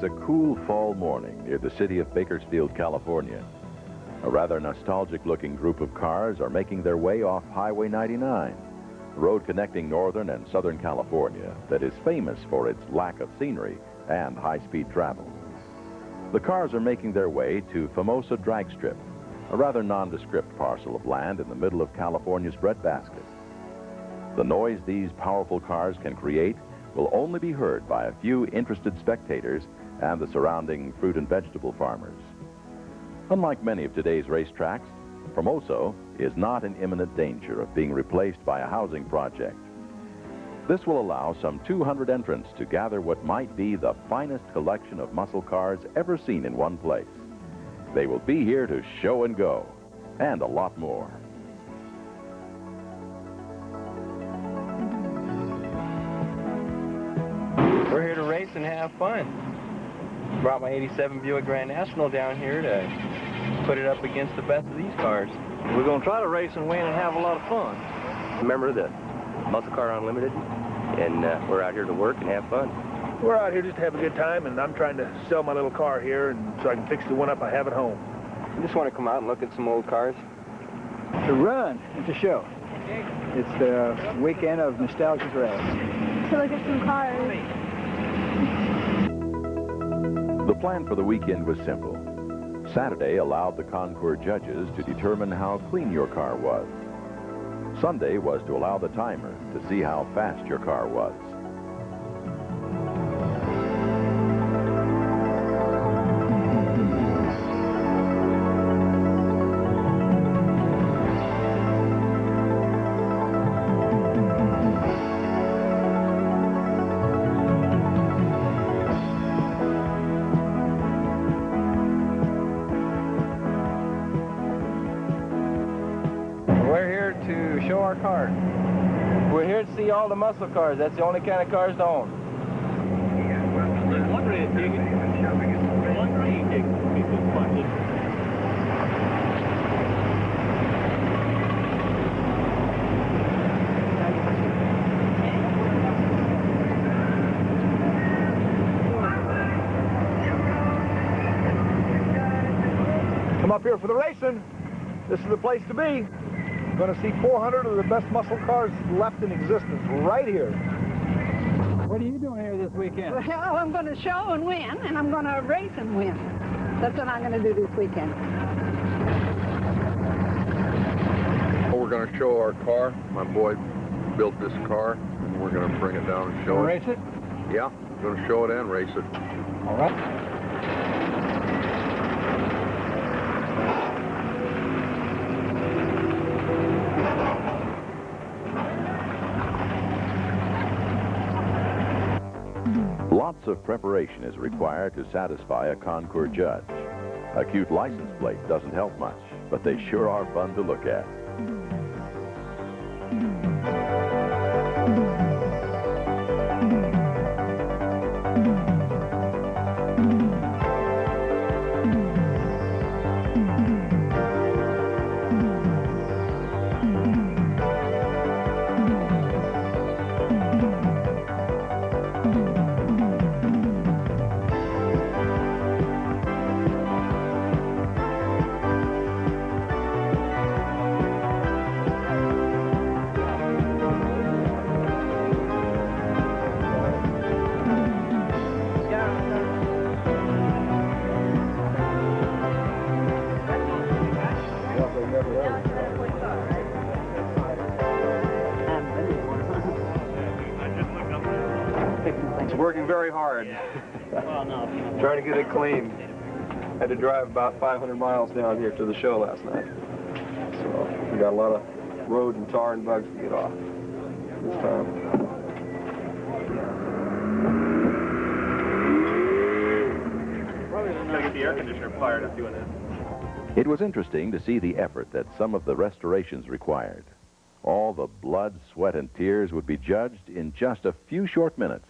a cool fall morning near the city of Bakersfield, California. A rather nostalgic-looking group of cars are making their way off Highway 99, the road connecting northern and southern California that is famous for its lack of scenery and high-speed travel. The cars are making their way to Famosa Drag Strip, a rather nondescript parcel of land in the middle of California's breadbasket. The noise these powerful cars can create will only be heard by a few interested spectators and the surrounding fruit and vegetable farmers. Unlike many of today's racetracks, Famoso is not in imminent danger of being replaced by a housing project. This will allow some 200 entrants to gather what might be the finest collection of muscle cars ever seen in one place. They will be here to show and go, and a lot more. We're here to race and have fun. Brought my 87 Buick Grand National down here to put it up against the best of these cars. We're going to try to race and win and have a lot of fun. Remember the Muscle Car Unlimited, and we're out here to work and have fun. We're out here just to have a good time, and I'm trying to sell my little car here and so I can fix the one up I have at home. I just want to come out and look at some old cars. To run and to show. It's the weekend of nostalgic race. To look at some cars. The plan for the weekend was simple. Saturday allowed the concours judges to determine how clean your car was. Sunday was to allow the timer to see how fast your car was. Show our cars. We're here to see all the muscle cars. That's the only kind of cars to own. Come up here for the racing. This is the place to be. Going to see 400 of the best muscle cars left in existence right here. What are you doing here this weekend? Well, I'm going to show and win, and I'm going to race and win. That's what I'm going to do this weekend. We're going to show our car. My boy built this car, and we're going to bring it down and show it. Race it? Yeah, we're going to show it and race it. All right. Lots of preparation is required to satisfy a concours judge. A cute license plate doesn't help much, but they sure are fun to look at. It's working very hard. Trying to get it clean. Had to drive about 500 miles down here to the show last night. So we got a lot of road and tar and bugs to get off this time. Probably gotta get the air conditioner fired up doing this. It was interesting to see the effort that some of the restorations required. All the blood, sweat, and tears would be judged in just a few short minutes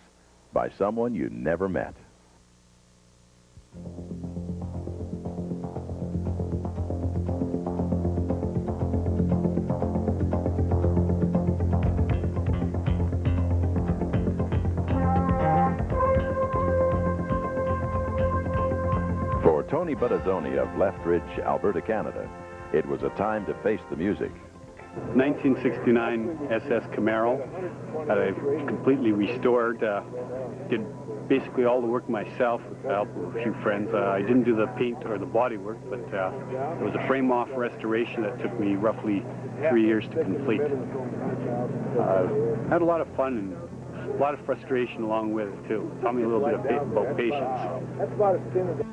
by someone you never met. Buttazzoni of Lethbridge, Alberta, Canada. It was a time to face the music. 1969 SS Camaro that I completely restored. Did basically all the work myself with the help of a few friends. I didn't do the paint or the body work, but it was a frame-off restoration that took me roughly 3 years to complete. Had a lot of fun and a lot of frustration along with it too. Taught me a little bit about patience. That's about as thin as...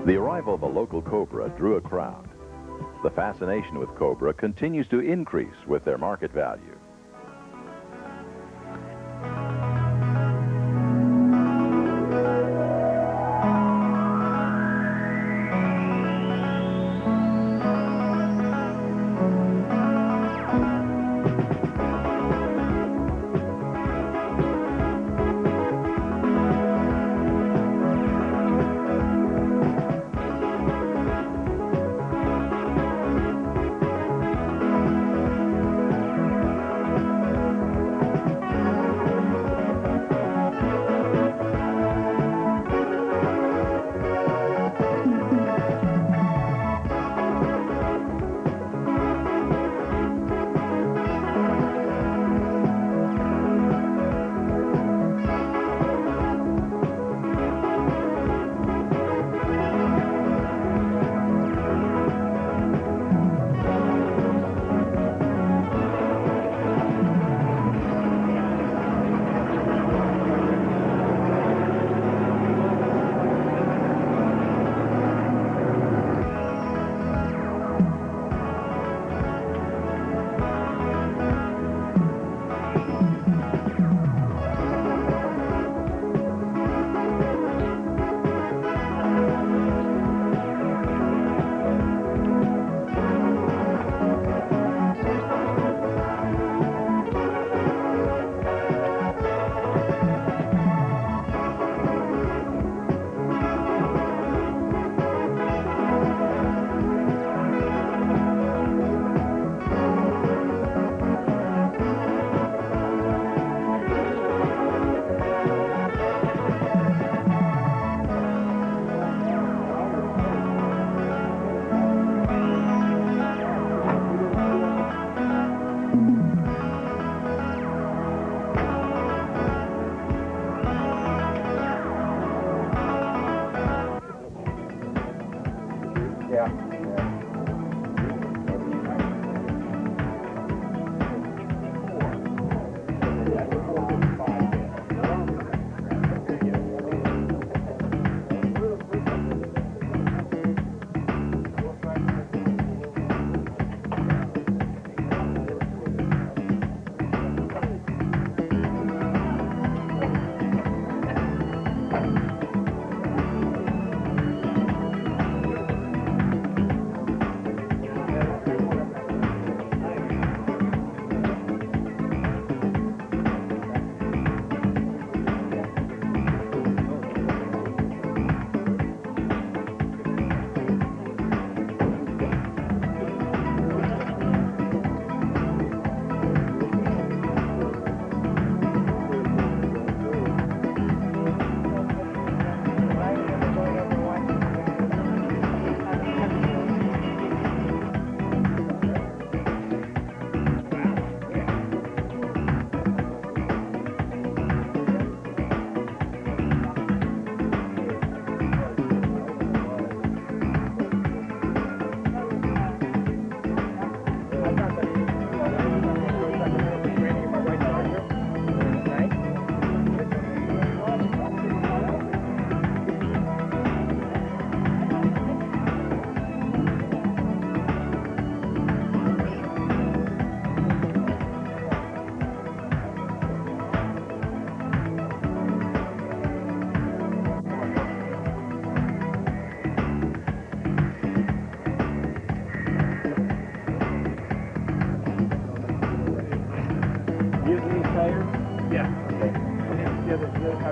The arrival of a local Cobra drew a crowd. The fascination with Cobra continues to increase with their market value.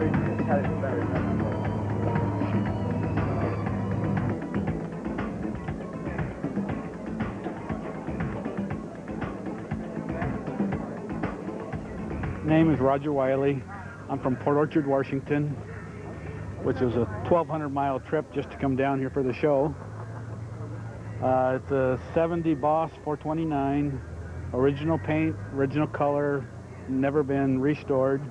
Name is Roger Wiley. I'm from Port Orchard, Washington, which is a 1,200-mile trip just to come down here for the show. It's a 70 Boss 429, original paint, original color, never been restored.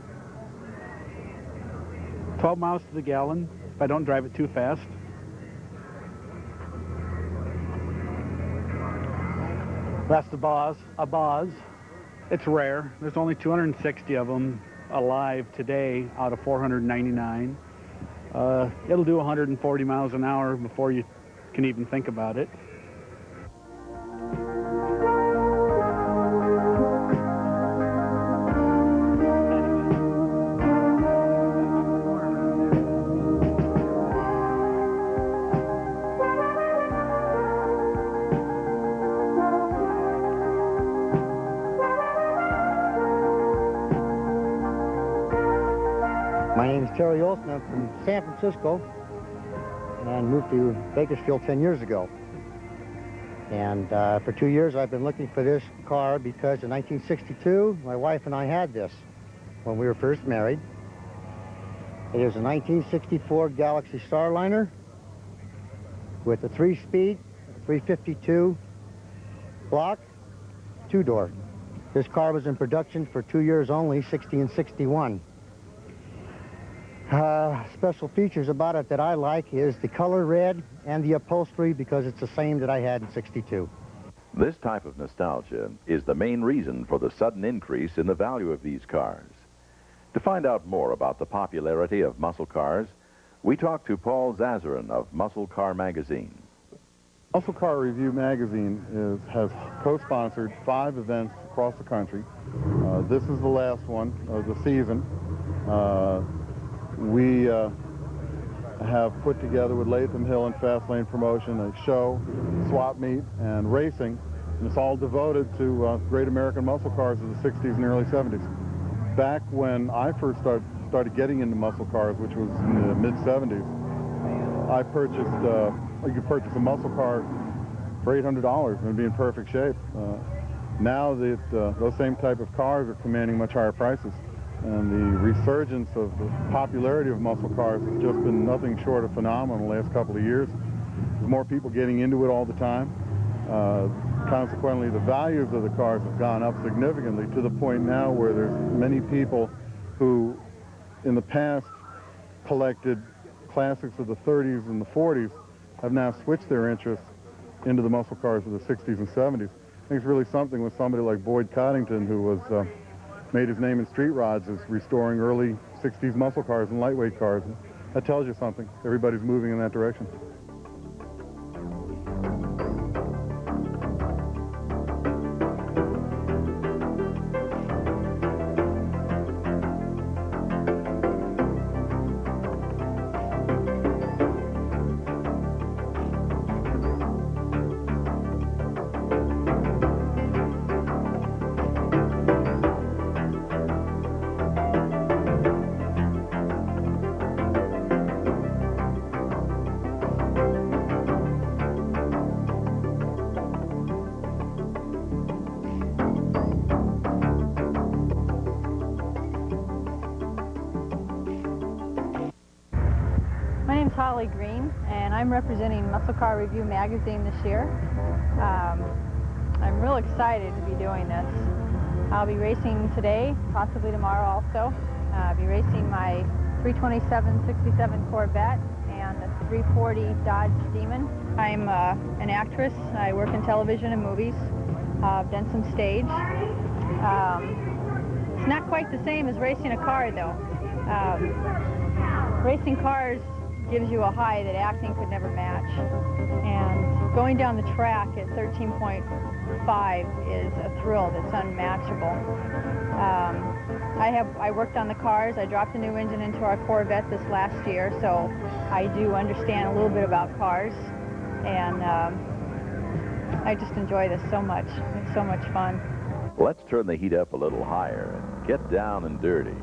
12 miles to the gallon if I don't drive it too fast. That's the Boss, a Boss. It's rare. There's only 260 of them alive today out of 499. It'll do 140 miles an hour before you can even think about it. My name is Terry Olson. I'm from San Francisco and moved to Bakersfield 10 years ago. And for 2 years I've been looking for this car because in 1962 my wife and I had this when we were first married. It is a 1964 Galaxy Starliner with a 3-speed, 352 block, 2-door. This car was in production for 2 years only, 60 and 61. Special features about it that I like is the color red and the upholstery because it's the same that I had in 62. This type of nostalgia is the main reason for the sudden increase in the value of these cars. To find out more about the popularity of muscle cars, we talked to Paul Zazarin of Muscle Car Magazine. Muscle Car Review Magazine has co-sponsored 5 events across the country. This is the last one of the season. We have put together with Latham Hill and Fast Lane Promotion a show, swap meet, and racing, and it's all devoted to great American muscle cars of the 60s and early 70s. Back when I first started getting into muscle cars, which was in the mid-70s, I purchased, you could purchase a muscle car for $800 and it'd be in perfect shape. Now that those same type of cars are commanding much higher prices. And the resurgence of the popularity of muscle cars has just been nothing short of phenomenal in the last couple of years. There's more people getting into it all the time. Consequently, the values of the cars have gone up significantly to the point now where there's many people who, in the past, collected classics of the 30s and the 40s, have now switched their interest into the muscle cars of the 60s and 70s. I think it's really something with somebody like Boyd Coddington, who was made his name in street rods as restoring early 60s muscle cars and lightweight cars. And that tells you something. Everybody's moving in that direction. Green, and I'm representing Muscle Car Review Magazine this year. I'm real excited to be doing this. I'll be racing today, possibly tomorrow also. I'll be racing my 327-67 Corvette and a 340 Dodge Demon. I'm an actress. I work in television and movies. I've done some stage. It's not quite the same as racing a car, though. Racing cars gives you a high that acting could never match. And going down the track at 13.5 is a thrill that's unmatchable. I worked on the cars. I dropped a new engine into our Corvette this last year, so I do understand a little bit about cars. And I just enjoy this so much. It's so much fun. Let's turn the heat up a little higher and get down and dirty.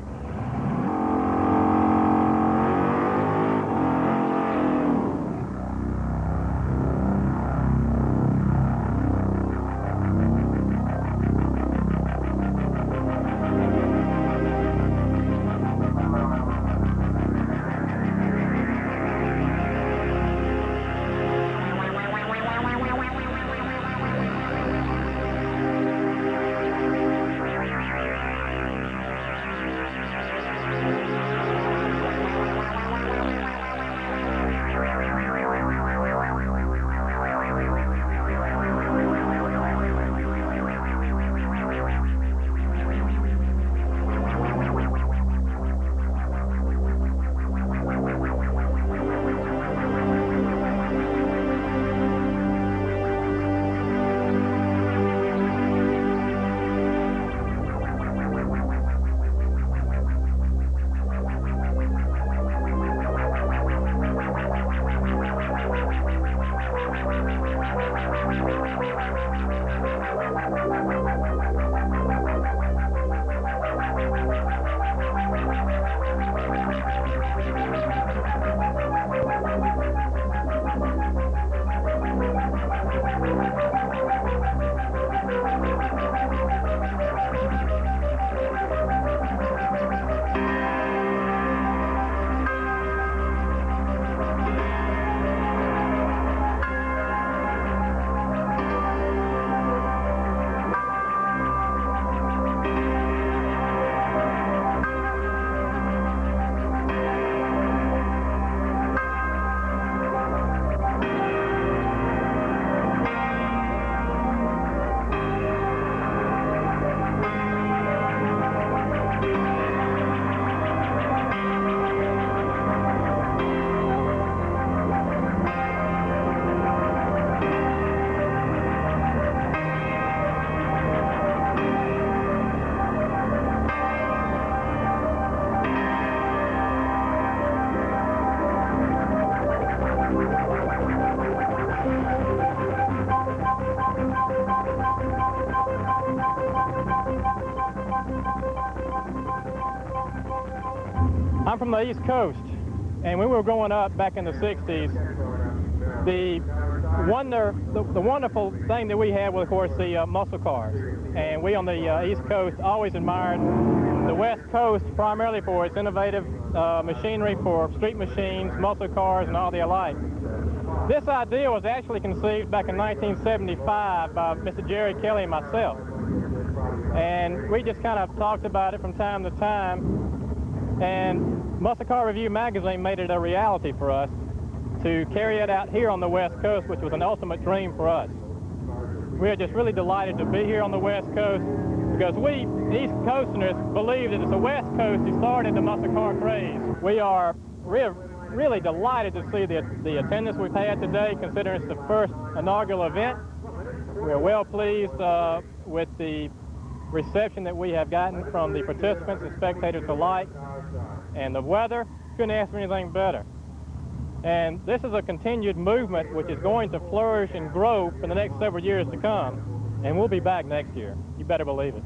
I'm from the East Coast, and when we were growing up back in the 60s, the wonderful thing that we had was, of course, the muscle cars. And we on the East Coast always admired the West Coast primarily for its innovative machinery for street machines, muscle cars, and all the alike. This idea was actually conceived back in 1975 by Mr. Jerry Kelly and myself. And we just kind of talked about it from time to time. And Muscle Car Review magazine made it a reality for us to carry it out here on the West Coast, which was an ultimate dream for us. We are just really delighted to be here on the West Coast because we, East Coasters, believe that it's the West Coast who started the muscle car craze. We are really delighted to see the attendance we've had today, considering it's the first inaugural event. We're well pleased with the reception that we have gotten from the participants and spectators alike, and the weather couldn't ask for anything better. And this is a continued movement which is going to flourish and grow for the next several years to come, and we'll be back next year. You better believe it.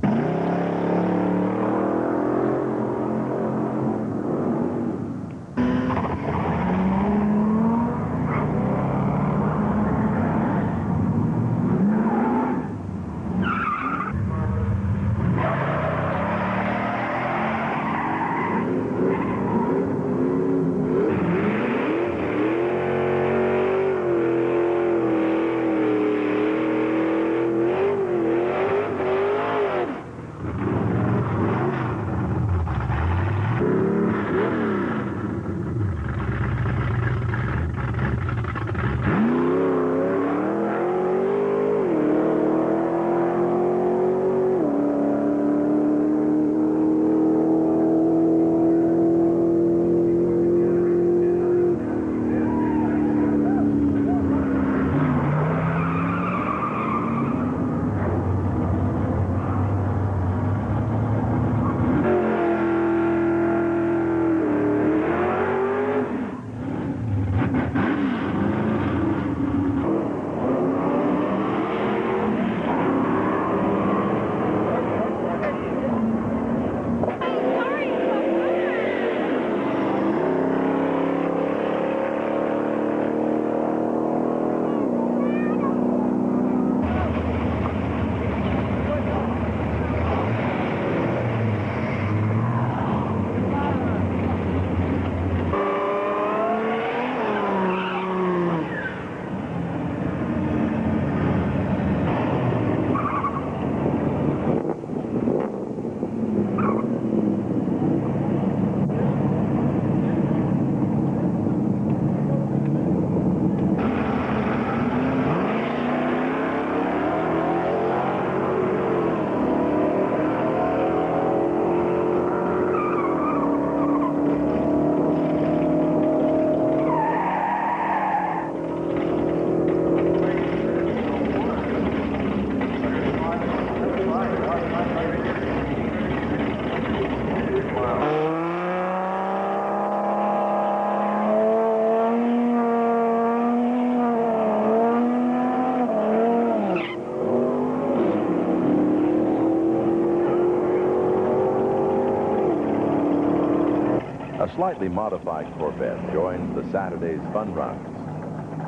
A slightly modified Corvette joins the Saturday's fun runs.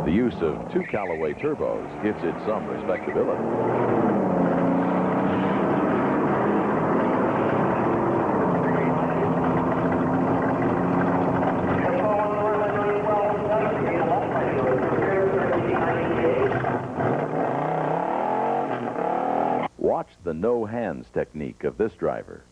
The use of 2 Callaway turbos gives it some respectability. Watch the no hands technique of this driver.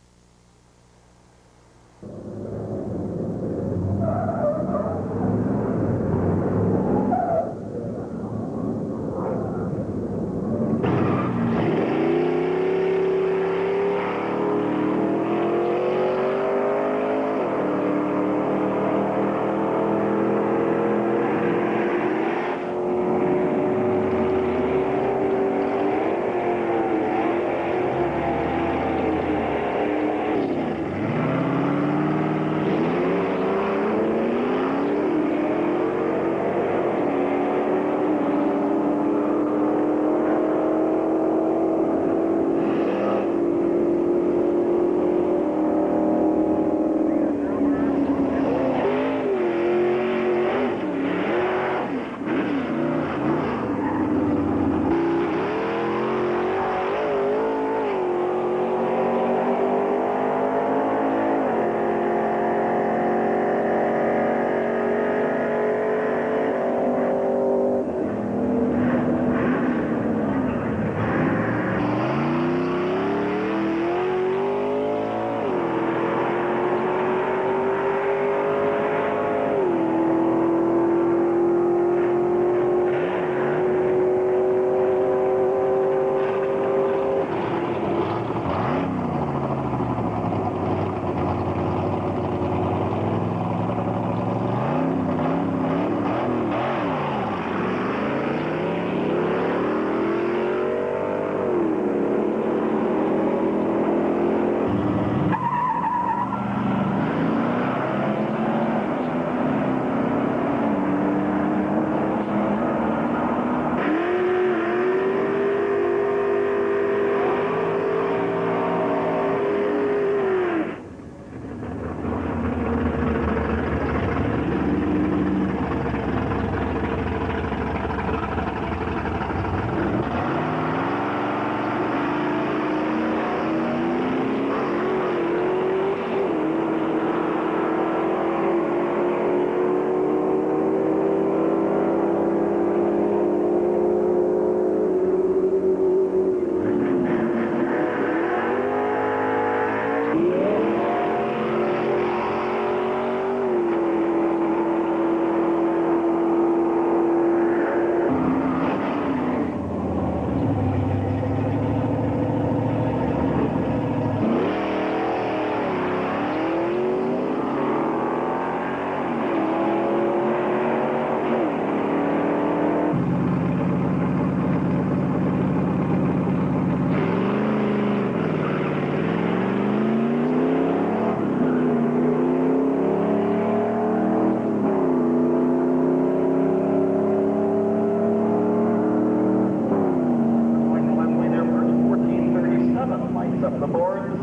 up the boards,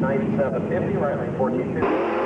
9750, right lane 1450.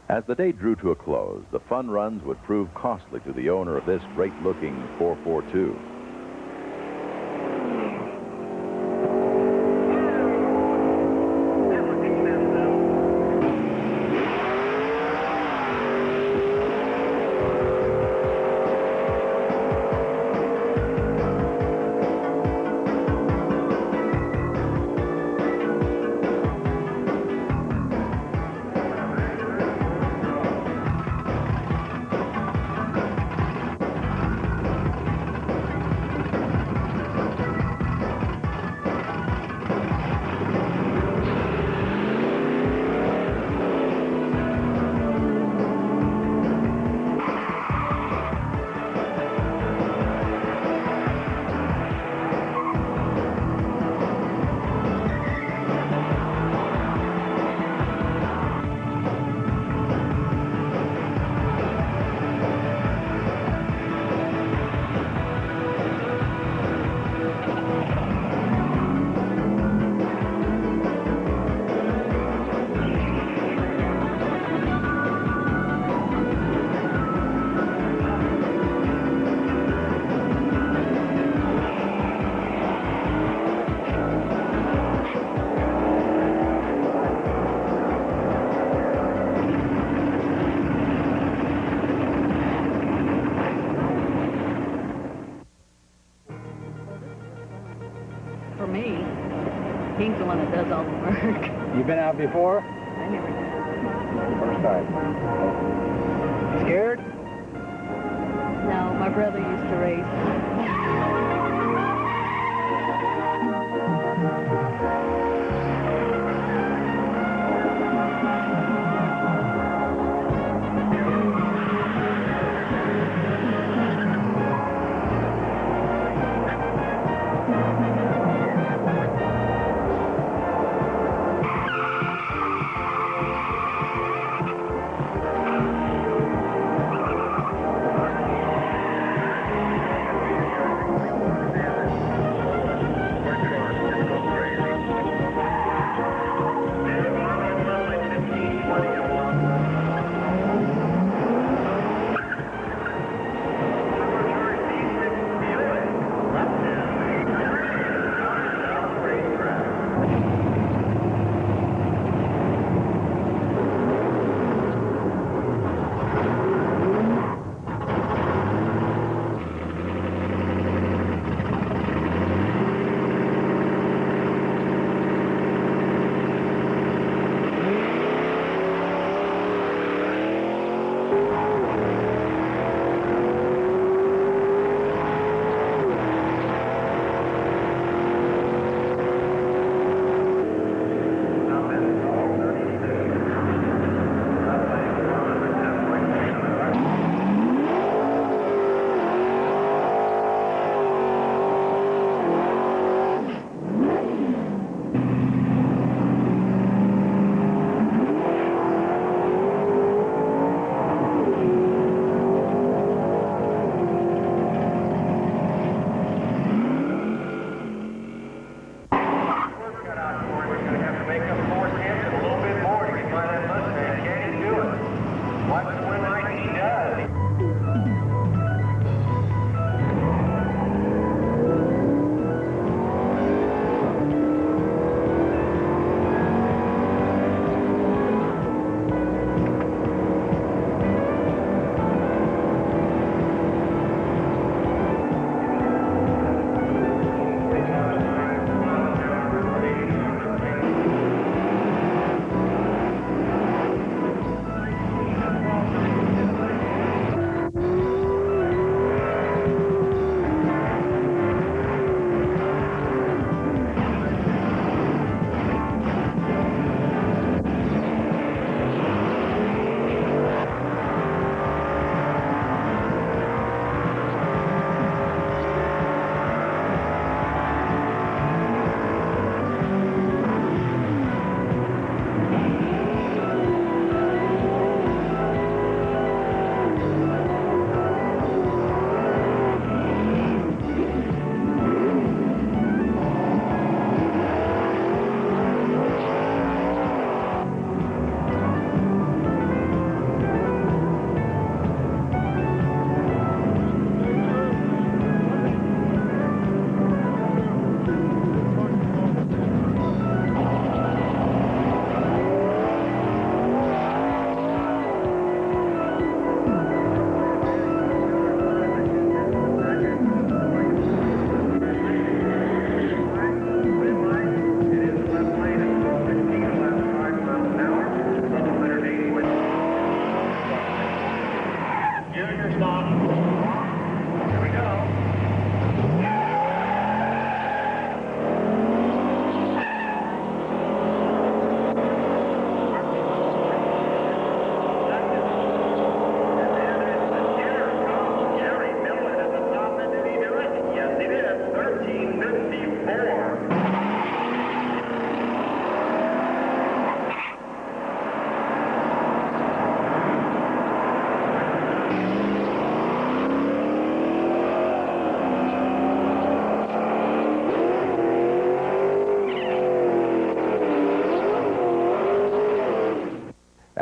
As the day drew to a close, the fun runs would prove costly to the owner of this great-looking 442. For me, he's the one that does all the work. You been out before? I never did. First time. Scared? No, my brother used to race.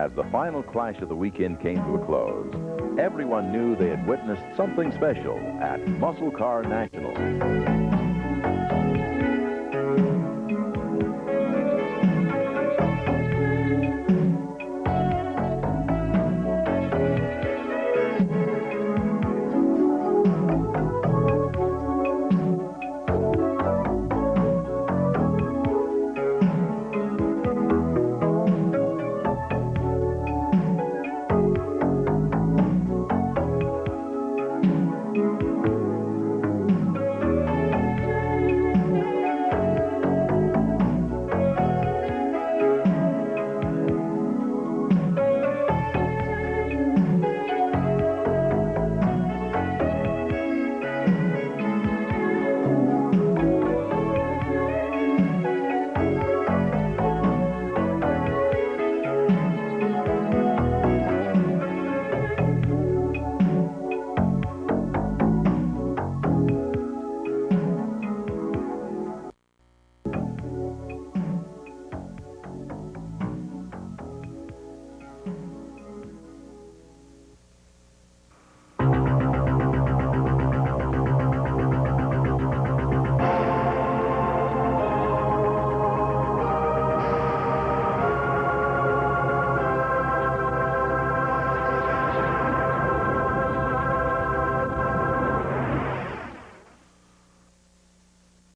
As the final clash of the weekend came to a close, everyone knew they had witnessed something special at Muscle Car National.